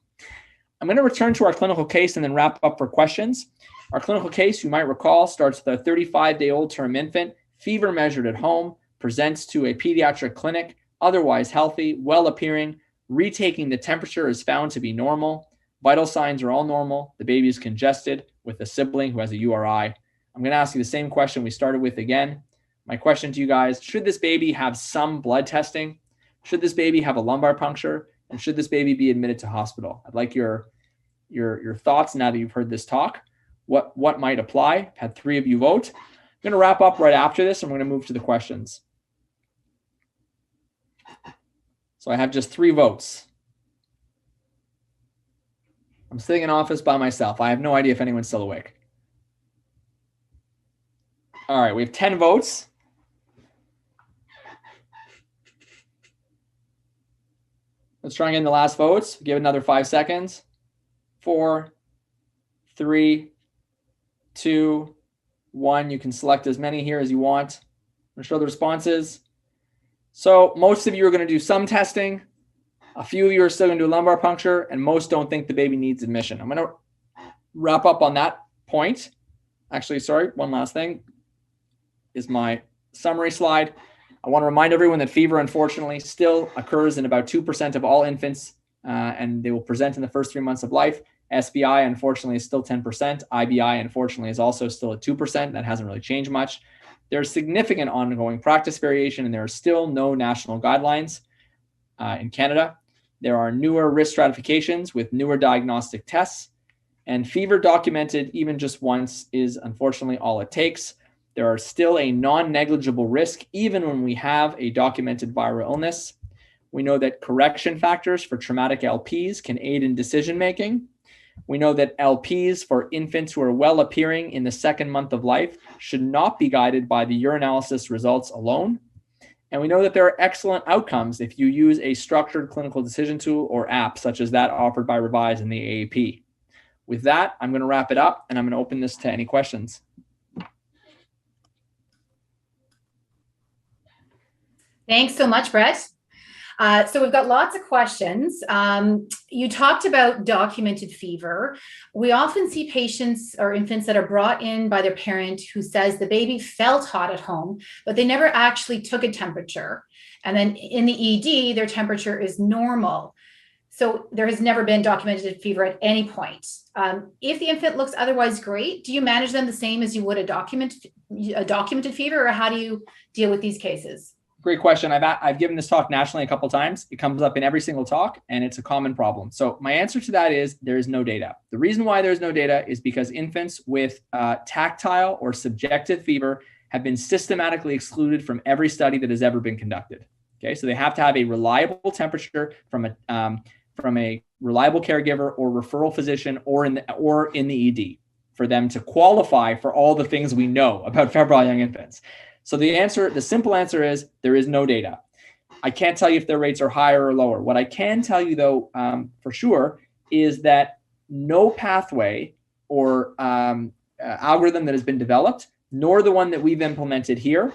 I'm going to return to our clinical case and then wrap up for questions. Our clinical case, you might recall, starts with a 35-day-old term infant, fever measured at home, presents to a pediatric clinic, otherwise healthy, well-appearing, retaking the temperature is found to be normal. Vital signs are all normal. The baby is congested with a sibling who has a URI. I'm going to ask you the same question we started with again. My question to you guys, should this baby have some blood testing? Should this baby have a lumbar puncture? And should this baby be admitted to hospital? I'd like your thoughts now that you've heard this talk. What might apply? I've had 3 of you vote. I'm going to wrap up right after this, and we're going to move to the questions. So I have just 3 votes. I'm sitting in office by myself. I have no idea if anyone's still awake. All right, we have 10 votes. Let's try and get in the last votes. Give it another 5 seconds. 4, 3, 2, 1. You can select as many here as you want. I'm going to show the responses. So most of you are going to do some testing. A few of you are still going to do lumbar puncture, and most don't think the baby needs admission. I'm going to wrap up on that point. Actually, sorry, one last thing is my summary slide. I want to remind everyone that fever, unfortunately, still occurs in about 2% of all infants, and they will present in the first 3 months of life. SBI, unfortunately, is still 10%. IBI, unfortunately, is also still at 2%. That hasn't really changed much. There's significant ongoing practice variation, and there are still no national guidelines in Canada. There are newer risk stratifications with newer diagnostic tests, and fever documented even just once is unfortunately all it takes. There are still a non-negligible risk even when we have a documented viral illness. We know that correction factors for traumatic LPs can aid in decision-making. We know that LPs for infants who are well appearing in the second month of life should not be guided by the urinalysis results alone. And we know that there are excellent outcomes if you use a structured clinical decision tool or app such as that offered by Revise and the AAP. With that, I'm going to wrap it up and I'm going to open this to any questions. Thanks so much, Brett. So we've got lots of questions. You talked about documented fever. We often see patients or infants that are brought in by their parent who says the baby felt hot at home, but they never actually took a temperature. And then in the ED, their temperature is normal. So there has never been documented fever at any point. If the infant looks otherwise great, do you manage them the same as you would a documented fever, or how do you deal with these cases? Great question. I've given this talk nationally a couple of times. It comes up in every single talk, and it's a common problem. So my answer to that is there is no data. The reason why there's no data is because infants with tactile or subjective fever have been systematically excluded from every study that has ever been conducted. Okay, so they have to have a reliable temperature from a reliable caregiver or referral physician or in the ED for them to qualify for all the things we know about febrile young infants. So the simple answer is there is no data. I can't tell you if their rates are higher or lower. What I can tell you though, for sure, is that no pathway or algorithm that has been developed, nor the one that we've implemented here,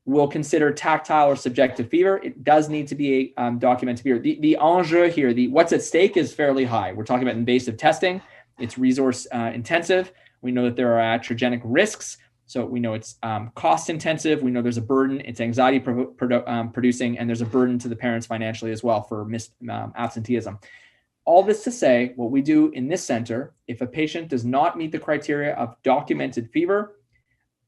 will consider tactile or subjective fever. It does need to be a documented fever. The enjeu here, what's at stake is fairly high. We're talking about invasive testing. It's resource intensive. We know that there are iatrogenic risks. So we know it's cost intensive. We know there's a burden. It's anxiety producing, and there's a burden to the parents financially as well for absenteeism. All this to say, what we do in this center, if a patient does not meet the criteria of documented fever,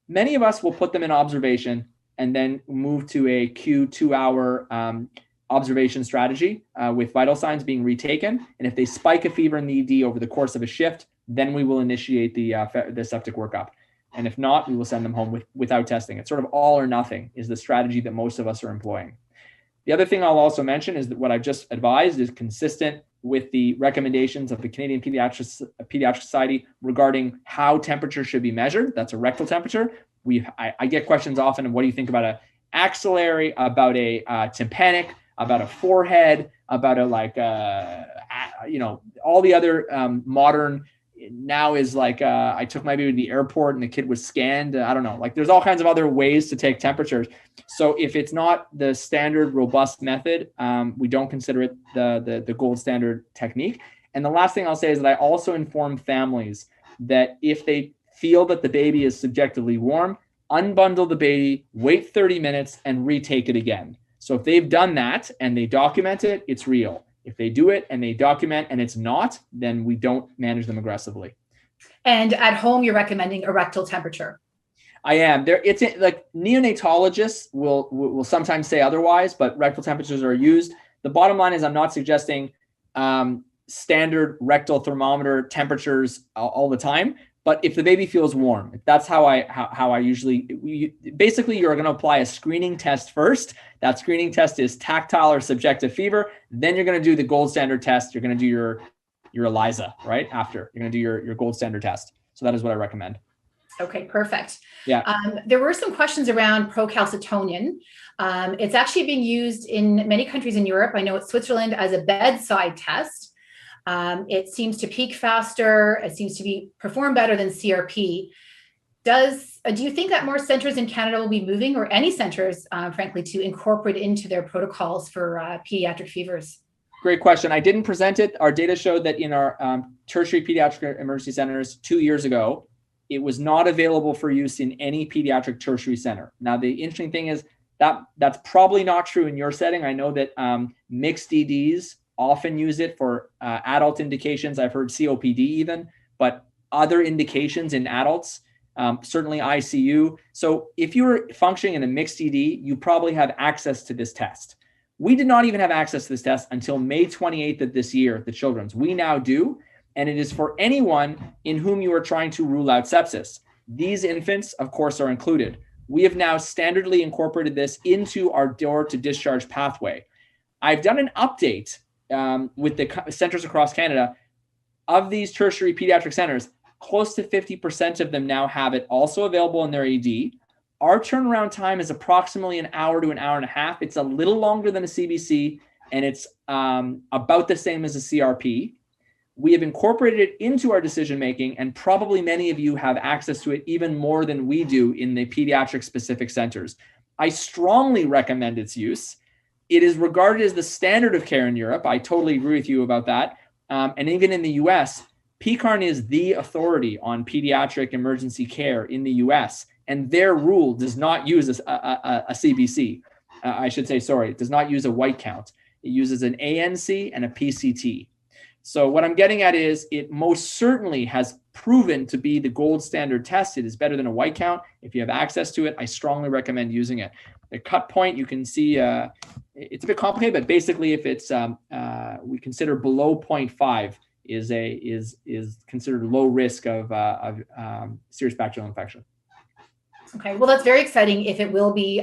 many of us will put them in observation and then move to a Q2-hour observation strategy with vital signs being retaken. And if they spike a fever in the ED over the course of a shift, then we will initiate the septic workup. And if not, we will send them home without testing. It's sort of all or nothing is the strategy that most of us are employing. The other thing I'll also mention is that what I've just advised is consistent with the recommendations of the Canadian Pediatric Society regarding how temperature should be measured. That's a rectal temperature. I get questions often of what do you think about an axillary, about a tympanic, about a forehead, about all the other modern. Now is like I took my baby to the airport and the kid was scanned. I don't know. Like there's all kinds of other ways to take temperatures. So if it's not the standard robust method, we don't consider it the gold standard technique. And the last thing I'll say is that I also inform families that if they feel that the baby is subjectively warm, unbundle the baby, wait 30 minutes and retake it again. So if they've done that and they document it, it's real. If they do it and they document and it's not, then we don't manage them aggressively. And at home, you're recommending a rectal temperature. I am. It's like neonatologists will sometimes say otherwise, but rectal temperatures are used. The bottom line is I'm not suggesting standard rectal thermometer temperatures all the time. But if the baby feels warm, that's how I usually, basically you're going to apply a screening test first. That screening test is tactile or subjective fever. Then you're going to do the gold standard test. You're going to do your ELISA, right? After you're going to do your gold standard test. So that is what I recommend. Okay, perfect. Yeah. There were some questions around procalcitonin. It's actually being used in many countries in Europe. I know it's Switzerland as a bedside test. It seems to peak faster. It seems to be perform better than CRP. Do you think that more centers in Canada will be moving, or any centers, frankly, to incorporate into their protocols for pediatric fevers? Great question. I didn't present it. Our data showed that in our tertiary pediatric emergency centers 2 years ago, it was not available for use in any pediatric tertiary center. Now, the interesting thing is that's probably not true in your setting. I know that mixed EDs often use it for adult indications. I've heard COPD even, but other indications in adults, certainly ICU. So if you're functioning in a mixed ED, you probably have access to this test. We did not even have access to this test until May 28th of this year, the children's. We now do, and it is for anyone in whom you are trying to rule out sepsis. these infants, of course, are included. We have now standardly incorporated this into our door to discharge pathway. I've done an update with the centers across Canada. Of these tertiary pediatric centers, close to 50% of them now have it also available in their ED. Our turnaround time is approximately an hour to an hour and a half. It's a little longer than a CBC, and it's about the same as a CRP. We have incorporated it into our decision-making, and probably many of you have access to it even more than we do in the pediatric specific centers. I strongly recommend its use. It is regarded as the standard of care in Europe. I totally agree with you about that. And even in the US, PCARN is the authority on pediatric emergency care in the US, and their rule does not use a CBC. I should say, sorry, it does not use a white count. It uses an ANC and a PCT. So what I'm getting at is it most certainly has proven to be the gold standard test. It is better than a white count. If you have access to it, I strongly recommend using it. The cut point, you can see it's a bit complicated, but basically if it's we consider below 0.5 is considered low risk of serious bacterial infection. Okay, well, that's very exciting if it will be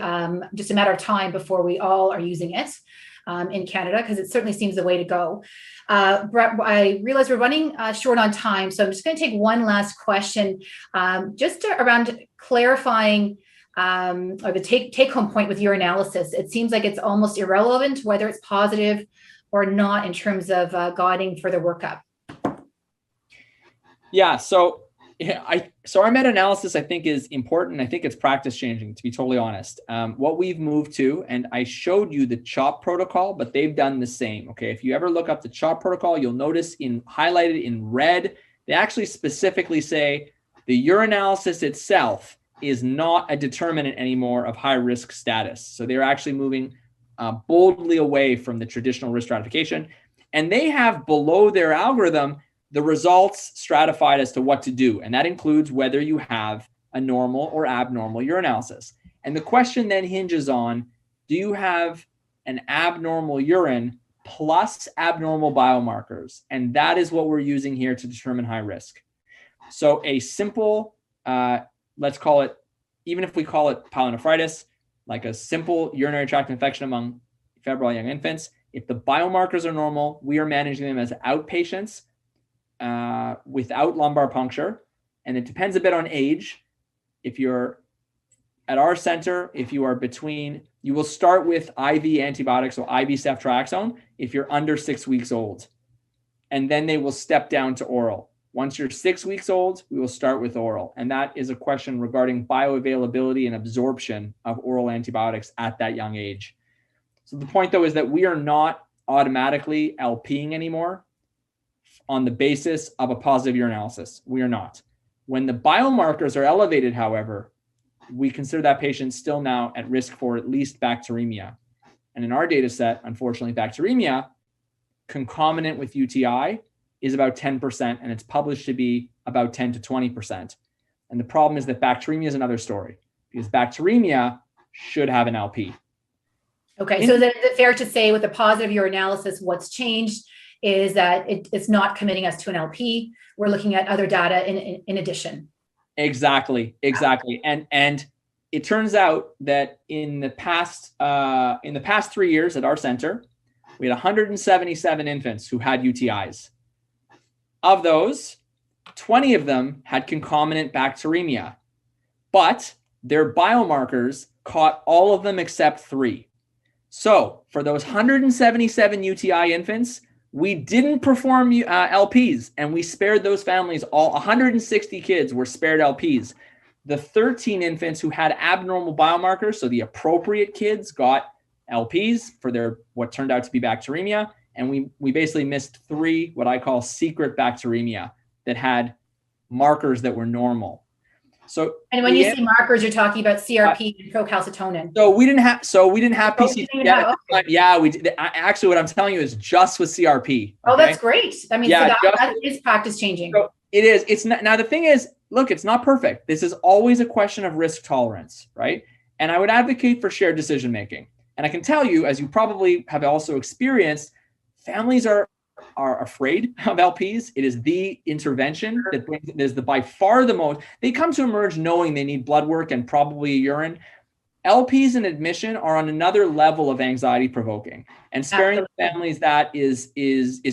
just a matter of time before we all are using it in Canada, because it certainly seems the way to go. Brett, I realize we're running short on time, so I'm just going to take one last question just around clarifying or the take-home point with your analysis. It seems like it's almost irrelevant whether it's positive or not in terms of guiding for the workup. Yeah, so our meta-analysis, I think, is important. I think it's practice changing, to be totally honest. What we've moved to, and I showed you the CHOP protocol, but they've done the same. Okay, if you ever look up the CHOP protocol, you'll notice highlighted in red, they actually specifically say the urinalysis itself is not a determinant anymore of high risk status. So they're actually moving boldly away from the traditional risk stratification. And they have below their algorithm the results stratified as to what to do. And that includes whether you have a normal or abnormal urinalysis. And the question then hinges on, do you have an abnormal urine plus abnormal biomarkers? And that is what we're using here to determine high risk. So a simple, let's call it, even if we call it pyelonephritis, like a simple urinary tract infection among febrile young infants, if the biomarkers are normal, we are managing them as outpatients without lumbar puncture. And it depends a bit on age. If you're at our center, if you are between, you will start with IV antibiotics, so IV ceftriaxone, if you're under 6 weeks old. And then they will step down to oral. Once you're 6 weeks old, we will start with oral. And that is a question regarding bioavailability and absorption of oral antibiotics at that young age. So the point, though, is that we are not automatically LPing anymore on the basis of a positive urinalysis. We are not. When the biomarkers are elevated, however, we consider that patient still now at risk for at least bacteremia. And in our data set, unfortunately, bacteremia concomitant with UTI is about 10%, and it's published to be about 10 to 20%. And the problem is that bacteremia is another story, because bacteremia should have an LP. Okay, so is it fair to say with the positive urinalysis, what's changed is that it's not committing us to an LP. We're looking at other data in addition. Exactly. And it turns out that in the past 3 years at our center, we had 177 infants who had UTIs. Of those, 20 of them had concomitant bacteremia, but their biomarkers caught all of them except 3. So for those 177 UTI infants, we didn't perform LPs, and we spared those families. All 160 kids were spared LPs. The 13 infants who had abnormal biomarkers, so the appropriate kids, got LPs for their what turned out to be bacteremia, and we basically missed 3 what I call secret bacteremia that had markers that were normal. So, and when you say markers, you're talking about CRP and procalcitonin. So we didn't have PCT. Yeah, we did. Actually, what I'm telling you is just with CRP. Oh, okay? That's great. I mean, yeah, so that is practice changing. So it is. It's not. Now the thing is, look, it's not perfect. This is always a question of risk tolerance, right? And I would advocate for shared decision making. And I can tell you, as you probably have also experienced, families are are afraid of LPs. It is the intervention that brings, it is the by far the most, they come to emerge knowing they need blood work and probably urine. LPs in admission are on another level of anxiety provoking, and sparing families that is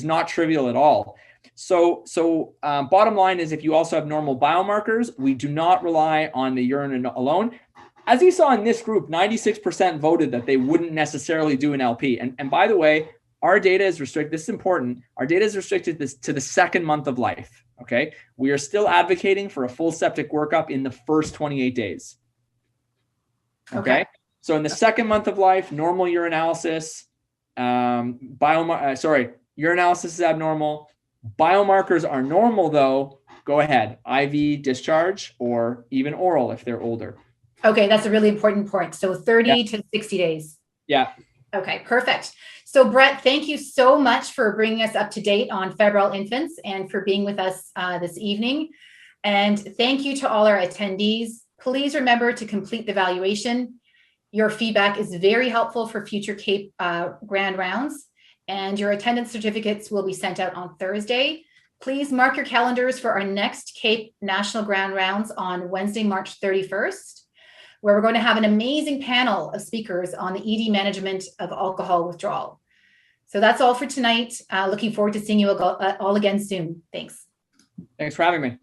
not trivial at all. So bottom line is, if you also have normal biomarkers, we do not rely on the urine alone. As you saw in this group, 96% voted that they wouldn't necessarily do an LP. And by the way, our data is restricted. This is important. Our data is restricted to the second month of life. Okay. We are still advocating for a full septic workup in the first 28 days. Okay. So in the second month of life, normal urinalysis, urinalysis is abnormal. Biomarkers are normal though. Go ahead. IV discharge or even oral if they're older. Okay. That's a really important point. So 30 to 60 days. Yeah. Okay, perfect. So Brett, thank you so much for bringing us up to date on febrile infants and for being with us this evening. And thank you to all our attendees. Please remember to complete the evaluation. Your feedback is very helpful for future CAEP Grand Rounds, and your attendance certificates will be sent out on Thursday. Please mark your calendars for our next CAEP National Grand Rounds on Wednesday, March 31st. Where we're going to have an amazing panel of speakers on the ED management of alcohol withdrawal. So that's all for tonight. Looking forward to seeing you all again soon. Thanks. Thanks for having me.